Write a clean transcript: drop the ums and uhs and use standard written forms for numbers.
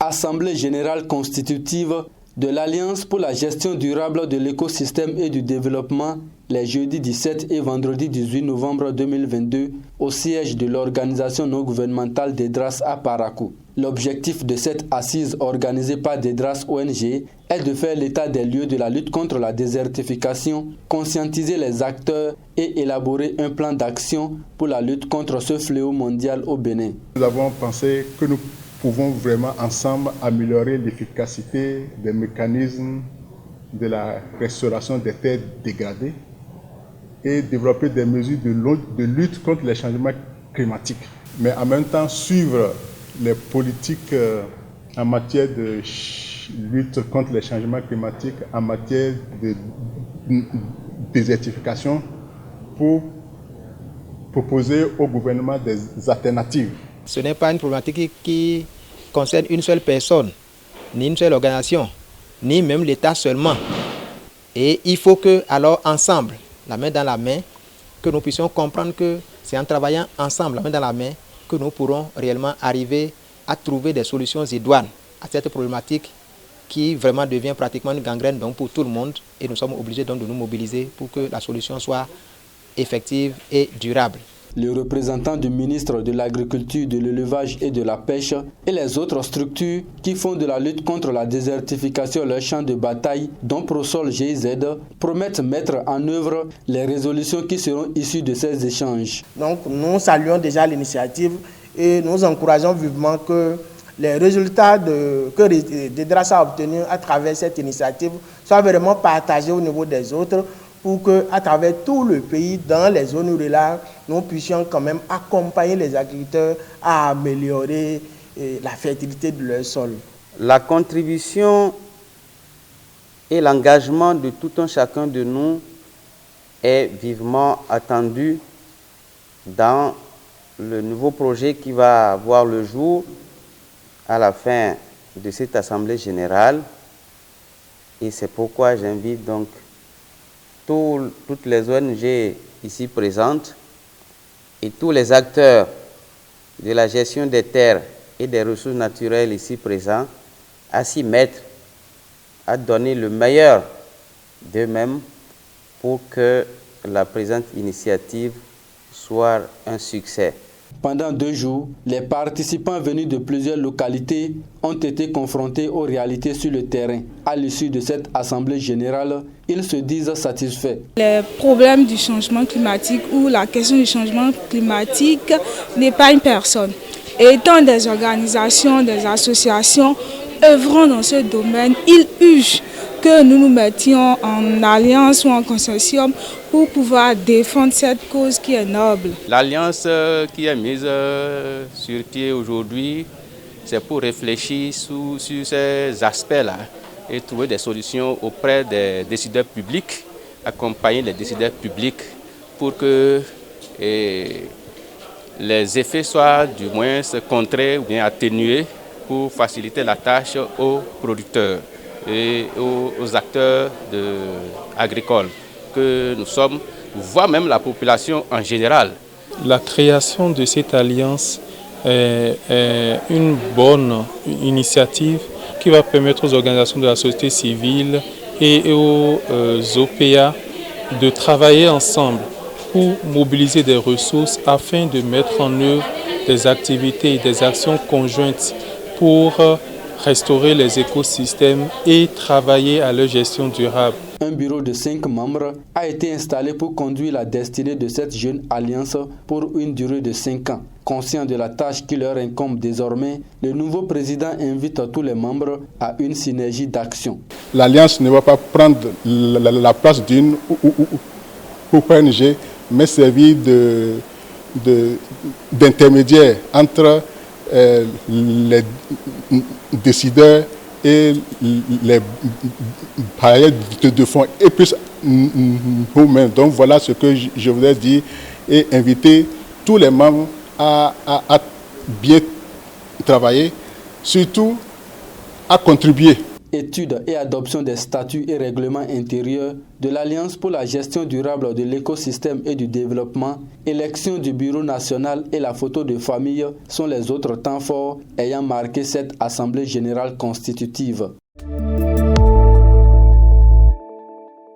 Assemblée générale constitutive de l'Alliance pour la gestion durable de l'écosystème et du développement les jeudis 17 et vendredi 18 novembre 2022 au siège de l'organisation non gouvernementale d'Edras à Parakou. L'objectif de cette assise organisée par Dedras ONG est de faire l'état des lieux de la lutte contre la désertification, conscientiser les acteurs et élaborer un plan d'action pour la lutte contre ce fléau mondial au Bénin. Nous avons pensé que nous pouvons vraiment ensemble améliorer l'efficacité des mécanismes de la restauration des terres dégradées et développer des mesures de lutte contre les changements climatiques, mais en même temps suivre les politiques en matière de lutte contre les changements climatiques, en matière de désertification, pour proposer au gouvernement des alternatives. Ce n'est pas une problématique qui concerne une seule personne, ni une seule organisation, ni même l'État seulement. Et il faut que, alors, ensemble, la main dans la main, que nous puissions comprendre que c'est en travaillant ensemble, la main dans la main, que nous pourrons réellement arriver à trouver des solutions idoines à cette problématique qui vraiment devient pratiquement une gangrène donc pour tout le monde. Et nous sommes obligés donc de nous mobiliser pour que la solution soit effective et durable. Le représentant du ministre de l'Agriculture, de l'Élevage et de la Pêche et les autres structures qui font de la lutte contre la désertification leur champ de bataille, dont Prosol GIZ, promettent mettre en œuvre les résolutions qui seront issues de ces échanges. Donc nous saluons déjà l'initiative et nous encourageons vivement que les résultats que Dedras a obtenus à travers cette initiative soient vraiment partagés au niveau des autres, pour qu'à travers tout le pays, dans les zones rurales, nous puissions quand même accompagner les agriculteurs à améliorer la fertilité de leur sol. La contribution et l'engagement de tout un chacun de nous est vivement attendu dans le nouveau projet qui va voir le jour à la fin de cette Assemblée générale. Et c'est pourquoi j'invite donc toutes les ONG ici présentes et tous les acteurs de la gestion des terres et des ressources naturelles ici présents à s'y mettre, à donner le meilleur d'eux-mêmes pour que la présente initiative soit un succès. Pendant 2 jours, les participants venus de plusieurs localités ont été confrontés aux réalités sur le terrain. À l'issue de cette assemblée générale, ils se disent satisfaits. Les problèmes du changement climatique ou la question du changement climatique n'est pas une personne. Et étant des organisations, des associations œuvrant dans ce domaine, il urge que nous nous mettions en alliance ou en consortium pour pouvoir défendre cette cause qui est noble. L'alliance qui est mise sur pied aujourd'hui, c'est pour réfléchir sur ces aspects-là et trouver des solutions auprès des décideurs publics, accompagner les décideurs publics pour que les effets soient du moins contrés ou bien atténués pour faciliter la tâche aux producteurs et aux acteurs agricoles que nous sommes, voire même la population en général. La création de cette alliance est une bonne initiative qui va permettre aux organisations de la société civile et aux OPA de travailler ensemble pour mobiliser des ressources afin de mettre en œuvre des activités et des actions conjointes pour restaurer les écosystèmes et travailler à leur gestion durable. Un bureau de 5 membres a été installé pour conduire la destinée de cette jeune alliance pour une durée de 5 ans. Conscient de la tâche qui leur incombe désormais, le nouveau président invite tous les membres à une synergie d'action. L'alliance ne va pas prendre la place d'une ONG, mais servir d'intermédiaire entre les décideurs et les bailleurs de fonds et plus nous-mêmes. Donc voilà ce que je voulais dire et inviter tous les membres à bien travailler, surtout à contribuer. étude et adoption des statuts et règlements intérieurs de l'Alliance pour la gestion durable de l'écosystème et du développement, élection du bureau national et la photo de famille sont les autres temps forts ayant marqué cette Assemblée générale constitutive.